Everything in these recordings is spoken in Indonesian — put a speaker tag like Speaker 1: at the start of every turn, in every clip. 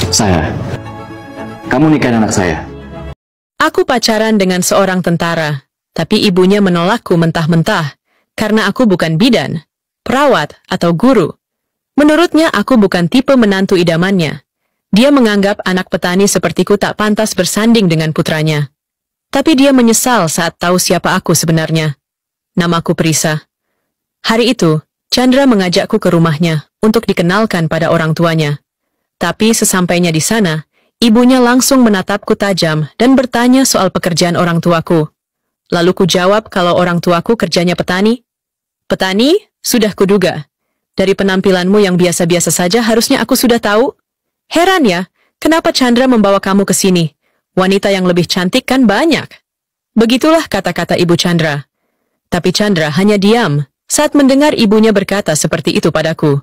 Speaker 1: Saya, kamu nikahin anak saya.
Speaker 2: Aku pacaran dengan seorang tentara, tapi ibunya menolakku mentah-mentah karena aku bukan bidan, perawat, atau guru. Menurutnya aku bukan tipe menantu idamannya. Dia menganggap anak petani sepertiku tak pantas bersanding dengan putranya. Tapi dia menyesal saat tahu siapa aku sebenarnya. Namaku Prisa. Hari itu, Chandra mengajakku ke rumahnya untuk dikenalkan pada orang tuanya. Tapi sesampainya di sana, ibunya langsung menatapku tajam dan bertanya soal pekerjaan orang tuaku. Lalu ku jawab kalau orang tuaku kerjanya petani. Petani? Sudah kuduga. Dari penampilanmu yang biasa-biasa saja harusnya aku sudah tahu. Heran ya, kenapa Chandra membawa kamu ke sini? Wanita yang lebih cantik kan banyak. Begitulah kata-kata ibu Chandra. Tapi Chandra hanya diam saat mendengar ibunya berkata seperti itu padaku.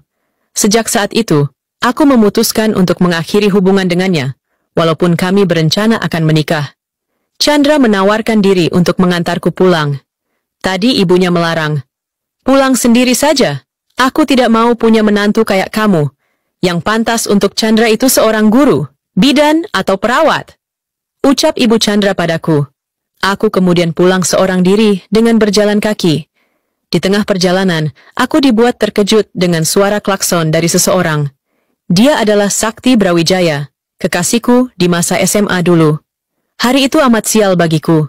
Speaker 2: Sejak saat itu, aku memutuskan untuk mengakhiri hubungan dengannya, walaupun kami berencana akan menikah. Chandra menawarkan diri untuk mengantarku pulang. Tadi ibunya melarang. Pulang sendiri saja. Aku tidak mau punya menantu kayak kamu. Yang pantas untuk Chandra itu seorang guru, bidan, atau perawat. Ucap ibu Chandra padaku. Aku kemudian pulang seorang diri dengan berjalan kaki. Di tengah perjalanan, aku dibuat terkejut dengan suara klakson dari seseorang. Dia adalah Sakti Brawijaya, kekasihku di masa SMA dulu. Hari itu amat sial bagiku.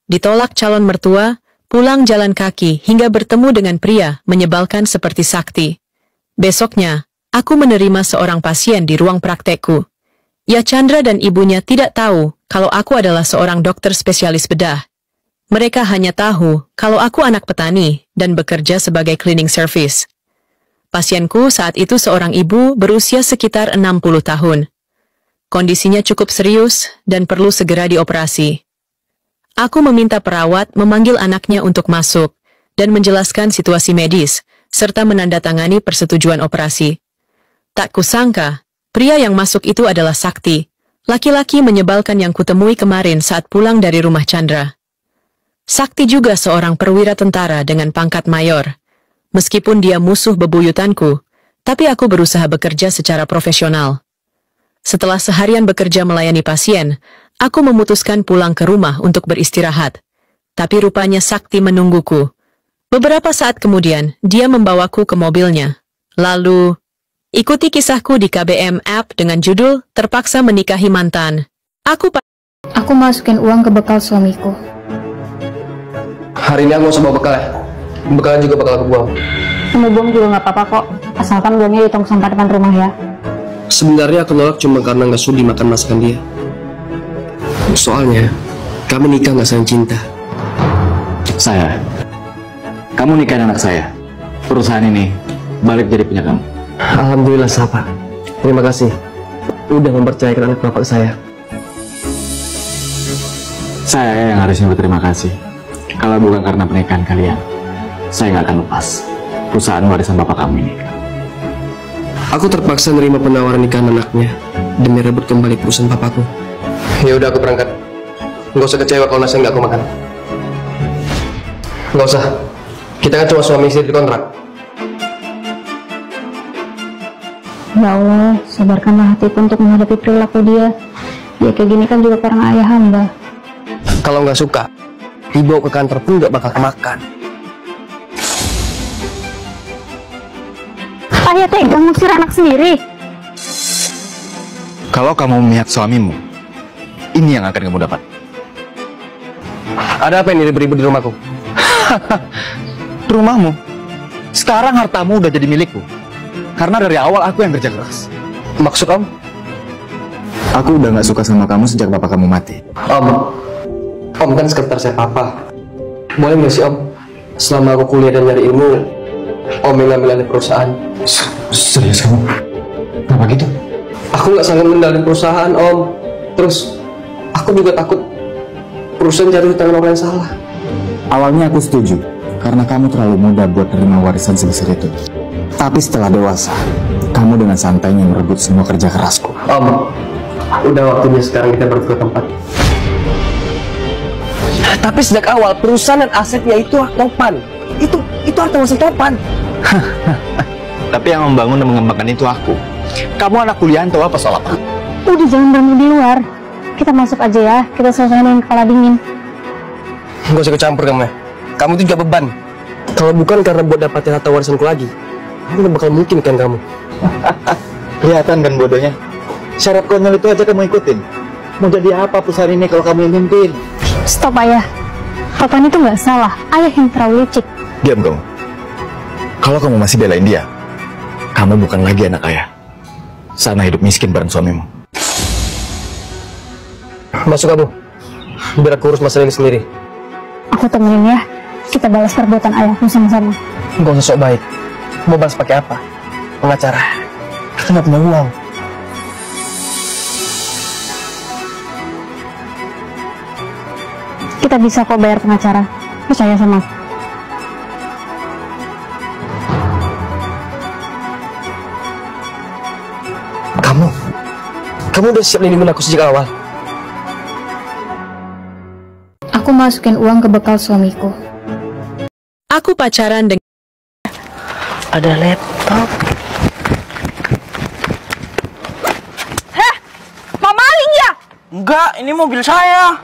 Speaker 2: Ditolak calon mertua, pulang jalan kaki hingga bertemu dengan pria menyebalkan seperti Sakti. Besoknya, aku menerima seorang pasien di ruang praktekku. Ya, Chandra dan ibunya tidak tahu kalau aku adalah seorang dokter spesialis bedah. Mereka hanya tahu kalau aku anak petani dan bekerja sebagai cleaning service. Pasienku saat itu seorang ibu berusia sekitar 60 tahun. Kondisinya cukup serius dan perlu segera dioperasi. Aku meminta perawat memanggil anaknya untuk masuk dan menjelaskan situasi medis, serta menandatangani persetujuan operasi. Tak kusangka, pria yang masuk itu adalah Sakti, laki-laki menyebalkan yang kutemui kemarin saat pulang dari rumah Chandra. Sakti juga seorang perwira tentara dengan pangkat mayor. Meskipun dia musuh bebuyutanku, tapi aku berusaha bekerja secara profesional. Setelah seharian bekerja melayani pasien, aku memutuskan pulang ke rumah untuk beristirahat. Tapi rupanya Sakti menungguku. Beberapa saat kemudian, dia membawaku ke mobilnya. Lalu, ikuti kisahku di KBM App dengan judul Terpaksa Menikahi Mantan.
Speaker 3: Aku masukin uang ke bekal suamiku.
Speaker 4: Hari ini aku nggak usah bawa bekal ya. Bekalnya juga bakal aku buang.
Speaker 3: Kamu buang juga nggak apa-apa kok. Asalkan buangnya di tong sampah depan rumah ya.
Speaker 4: Sebenarnya aku nolak cuma karena nggak sudi makan masakan dia. Soalnya, kami nikah nggak sayang cinta.
Speaker 1: Saya, kamu nikahin anak saya. Perusahaan ini balik jadi punya kamu.
Speaker 4: Alhamdulillah, Sapa. Terima kasih. Udah mempercayakan anak bapak saya.
Speaker 1: Saya yang harusnya berterima kasih. Kalau bukan karena pernikahan kalian, saya nggak akan lepas perusahaan warisan bapak kamu ini.
Speaker 4: Aku terpaksa nerima penawaran nikahan anaknya demi rebut kembali perusahaan papaku. Ya udah, aku berangkat. Nggak usah kecewa kalau nasi nggak aku makan. Nggak usah. Kita kan cuma suami istri di kontrak.
Speaker 3: Ya Allah, sabarkanlah hatiku untuk menghadapi perilaku dia. Dia kayak gini kan juga karena ayah hamba.
Speaker 4: Kalau nggak suka, dibawa ke kantor pun nggak bakal kemakan.
Speaker 3: Ayah tega ngusir anak sendiri.
Speaker 1: Kalau kamu memihak suamimu, ini yang akan kamu dapat.
Speaker 4: Ada apa ini ribut-ribut di rumahku?
Speaker 1: Rumahmu? Sekarang hartamu udah jadi milikku. Karena dari awal aku yang kerja keras.
Speaker 4: Maksud Om?
Speaker 1: Aku udah gak suka sama kamu sejak bapak kamu mati.
Speaker 4: Om kan sekretaris saya papa. Boleh nggak sih Om, selama aku kuliah dan nyari ilmu, Om yang ngambil alih perusahaan?
Speaker 1: Serius kamu? Kenapa gitu?
Speaker 4: Aku nggak sanggup mengendalikan perusahaan Om. Terus, aku juga takut perusahaan jatuh di tangan orang yang salah.
Speaker 1: Awalnya aku setuju, karena kamu terlalu muda buat terima warisan sebesar itu. Tapi setelah dewasa, kamu dengan santainya merebut semua kerja kerasku.
Speaker 4: Om, udah waktunya sekarang kita bertukar tempat. Tapi sejak awal perusahaan dan asetnya itu hak Topan. Itu harta warisan Topan.
Speaker 1: Tapi yang membangun dan mengembangkan itu aku. Kamu anak kuliahan tahu apa soal apa?
Speaker 3: Udah, jangan berantem di luar. Kita masuk aja ya, kita selesaiin dengan kepala dingin.
Speaker 4: Gak usah kecampur kamu ya. Kamu itu juga beban. Kalau bukan karena buat dapatin harta warisanku lagi, aku gak bakal mungkin kan kamu.
Speaker 1: Kelihatan kan bodohnya. Syarat konyol itu aja kamu ikutin. Mau jadi apa perusahaan ini kalau kamu yang mimpin?
Speaker 3: Stop ayah. Topan itu nggak salah. Ayah yang terlalu licik.
Speaker 1: Diam kamu. Kalau kamu masih belain dia, kamu bukan lagi anak ayah. Sana hidup miskin bareng suamimu.
Speaker 4: Masuk kamu. Biar aku urus masalah ini sendiri.
Speaker 3: Aku temenin ya. Kita balas perbuatan ayahku sama-sama.
Speaker 4: Gak usah sok baik. Mau balas pakai apa? Pengacara. Kita nggak punya uang.
Speaker 3: Kita bisa kok bayar pengacara. Percaya sama aku.
Speaker 4: Kamu udah siap lindungin aku sejak awal.
Speaker 3: Aku masukin uang ke bekal suamiku.
Speaker 2: Aku pacaran dengan...
Speaker 4: Ada laptop.
Speaker 5: Heh, mau maling ya?
Speaker 6: Enggak, ini mobil saya.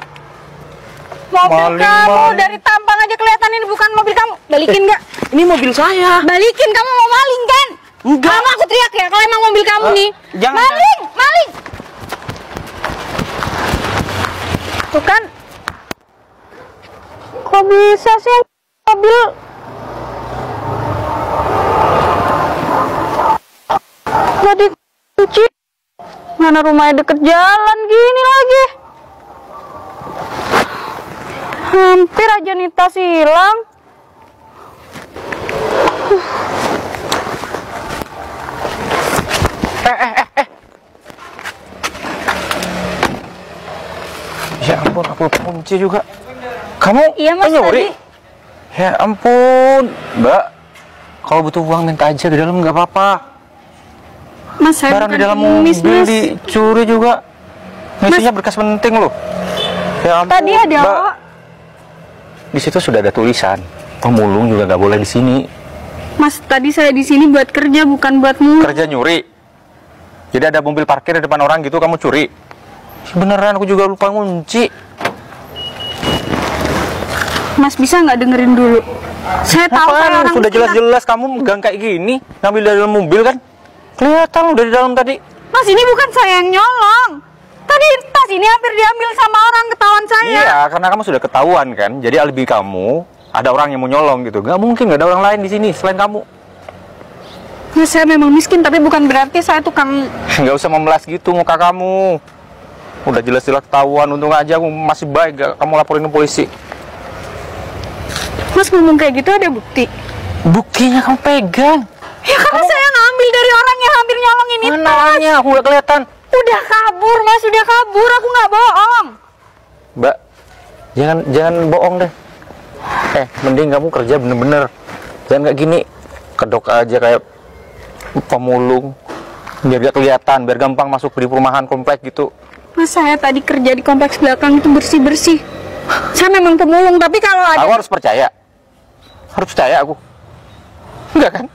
Speaker 5: Mobil
Speaker 6: Maling,
Speaker 5: kamu
Speaker 6: maling.
Speaker 5: dari tampang aja kelihatan ini bukan mobil kamu. Balikin nggak?
Speaker 6: Ini mobil saya.
Speaker 5: Balikin, kamu mau maling kan?
Speaker 6: Enggak.
Speaker 5: Kamu aku teriak ya kalau emang mobil kamu nih.
Speaker 6: jangan.
Speaker 5: Maling, maling. Tuh kan? Kok bisa sih mobil? Gak dikunci. Mana rumahnya deket jalan gini lagi. Hampir aja nih tas hilang.
Speaker 6: Ya ampun, aku kunci juga. Kamu
Speaker 5: Iya, Mas,
Speaker 6: nyuri?
Speaker 5: tadi.
Speaker 6: Ya ampun, Mbak. Kalau butuh uang minta aja di dalam nggak apa-apa.
Speaker 5: Mas, saya
Speaker 6: Barang
Speaker 5: bukan
Speaker 6: di dalam
Speaker 5: pengemis,
Speaker 6: mobil
Speaker 5: Mas.
Speaker 6: dicuri juga. Isinya berkas penting loh. Ya ampun,
Speaker 5: Tadi ada
Speaker 6: Mbak. Di situ sudah ada tulisan. Pemulung juga nggak boleh di sini.
Speaker 5: Mas, tadi saya di sini buat kerja, bukan buat mulu.
Speaker 6: Kerja nyuri. Jadi ada mobil parkir di depan orang gitu, kamu curi. Beneran aku juga lupa ngunci.
Speaker 5: Mas, bisa nggak dengerin dulu? Saya tahu saya
Speaker 6: Apaan?
Speaker 5: orang
Speaker 6: Sudah
Speaker 5: miskin.
Speaker 6: jelas-jelas kamu megang kayak gini, ngambil dari dalam mobil kan? Kelihatan udah di dalam tadi.
Speaker 5: Mas, ini bukan saya yang nyolong. Tadi tas ini hampir diambil sama orang, ketahuan saya.
Speaker 6: Iya, karena kamu sudah ketahuan kan. Jadi alibi kamu ada orang yang mau nyolong gitu. Gak mungkin gak ada orang lain di sini selain kamu.
Speaker 5: Mas, saya memang miskin, tapi bukan berarti saya tukang.
Speaker 6: Gak usah memelas gitu muka kamu. Udah jelas-jelas ketahuan. Untung aja aku masih baik gak kamu laporin ke polisi.
Speaker 5: Mas ngomong kayak gitu ada bukti?
Speaker 6: Buktinya kamu pegang.
Speaker 5: Ya karena saya ngambil dari orang yang hampir nyolongin itu.
Speaker 6: Mana orangnya? Aku gak kelihatan.
Speaker 5: Udah kabur, Mas, udah kabur. Aku nggak bohong.
Speaker 6: Mbak, jangan bohong deh. Mending kamu kerja bener-bener. Jangan kayak gini, kedok aja kayak pemulung. Biar gak kelihatan, biar gampang masuk di perumahan komplek gitu.
Speaker 5: Mas, saya tadi kerja di kompleks belakang itu bersih-bersih. Saya memang pemulung, tapi kalau ada...
Speaker 6: Aku harus percaya. Harus percaya aku. Enggak kan?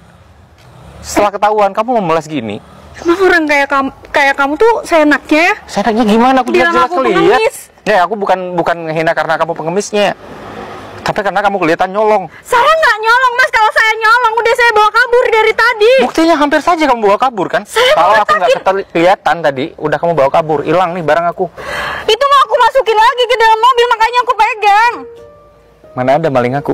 Speaker 6: Setelah ketahuan kamu memelas gini.
Speaker 5: Emang orang kayak kamu tuh seenaknya ya?
Speaker 6: Seenaknya gimana? Aku
Speaker 5: Bilang
Speaker 6: jelas-jelas
Speaker 5: aku
Speaker 6: lihat.
Speaker 5: pengemis.
Speaker 6: Ya, aku bukan ngehina karena kamu pengemisnya. Tapi karena kamu kelihatan nyolong.
Speaker 5: Saya nggak nyolong, Mas. Kalau saya nyolong, udah saya bawa kabur dari tadi.
Speaker 6: Buktinya hampir saja kamu bawa kabur kan?
Speaker 5: Saya
Speaker 6: Kalau
Speaker 5: bukan
Speaker 6: aku nggak kelihatan tadi, udah kamu bawa kabur. Hilang nih barang aku.
Speaker 5: Itu mau aku masukin lagi ke dalam mobil, makanya aku pegang.
Speaker 6: Mana ada maling aku?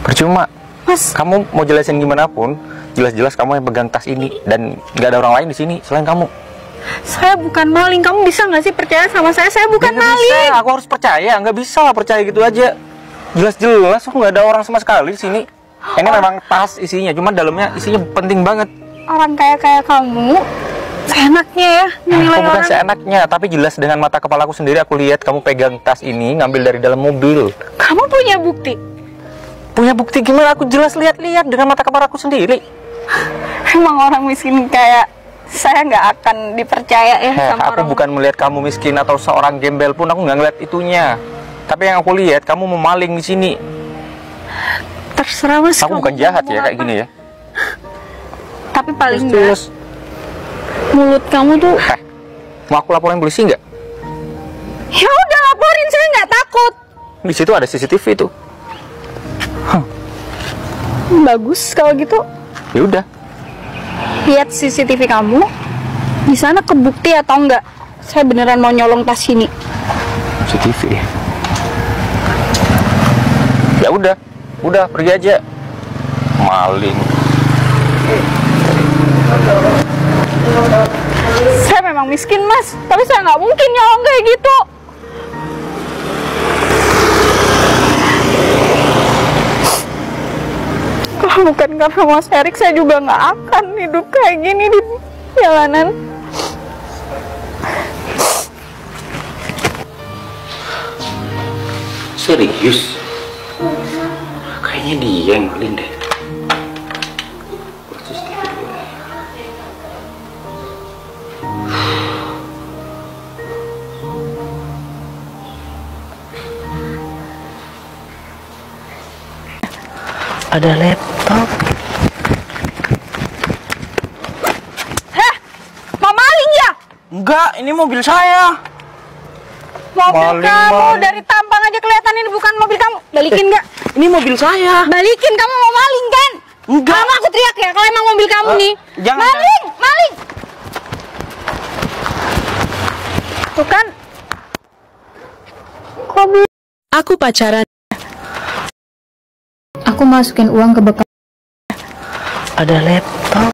Speaker 6: Percuma.
Speaker 5: Mas,
Speaker 6: Kamu mau jelasin gimana pun, jelas-jelas kamu yang pegang tas ini dan nggak ada orang lain di sini selain kamu.
Speaker 5: saya bukan maling. Kamu bisa nggak sih percaya sama saya? Saya bukan
Speaker 6: Nggak
Speaker 5: maling.
Speaker 6: bisa, aku harus percaya. Nggak bisa lah percaya gitu aja. Jelas-jelas aku nggak ada orang sama sekali di sini. Ini memang tas isinya, cuma dalamnya isinya penting banget.
Speaker 5: Orang kayak kamu, seenaknya ya menilai
Speaker 6: Aku bukan
Speaker 5: orang.
Speaker 6: seenaknya, tapi jelas dengan mata kepala aku sendiri aku lihat kamu pegang tas ini ngambil dari dalam mobil.
Speaker 5: Kamu punya bukti?
Speaker 6: Punya bukti gimana? Aku jelas lihat-lihat dengan mata kepala aku sendiri.
Speaker 5: Emang orang miskin kayak saya nggak akan dipercaya ya sama
Speaker 6: Aku
Speaker 5: orang.
Speaker 6: bukan melihat kamu miskin atau seorang gembel pun, aku nggak ngeliat itunya. Tapi yang aku lihat kamu memaling di sini.
Speaker 5: Terserah, Mas.
Speaker 6: Aku
Speaker 5: kamu
Speaker 6: bukan jahat
Speaker 5: ngomong
Speaker 6: ya kayak
Speaker 5: apa.
Speaker 6: gini ya.
Speaker 5: Tapi paling nggak
Speaker 6: Jelas.
Speaker 5: mulut kamu tuh
Speaker 6: Mau aku laporin polisi nggak?
Speaker 5: Ya udah laporin, saya nggak takut.
Speaker 6: Di situ ada CCTV tuh.
Speaker 5: Bagus kalau gitu.
Speaker 6: Ya udah.
Speaker 5: Lihat CCTV kamu. Di sana kebukti atau enggak? Saya beneran mau nyolong tas ini.
Speaker 6: CCTV. Ya udah pergi aja. Maling.
Speaker 5: Saya memang miskin, Mas, tapi saya nggak mungkin nyolong kayak gitu. Kalau bukan karena Mas Erik, saya juga nggak akan hidup kayak gini di jalanan.
Speaker 6: Serius? Kayaknya dia yang maling deh. Ada laptop.
Speaker 5: Hah? Mau maling ya?
Speaker 6: Enggak, ini mobil saya.
Speaker 5: Mobil
Speaker 6: Maling,
Speaker 5: kamu
Speaker 6: maling.
Speaker 5: dari tampang aja kelihatan ini bukan mobil kamu. Balikin nggak?
Speaker 6: Ini mobil saya.
Speaker 5: Balikin, kamu mau maling kan?
Speaker 6: Enggak.
Speaker 5: Kamu aku teriak ya kalau emang mobil kamu nih.
Speaker 6: jangan.
Speaker 5: Maling, maling. Tuh kan.
Speaker 2: Aku pacaran.
Speaker 3: Aku masukin uang ke bekas.
Speaker 6: Ada laptop.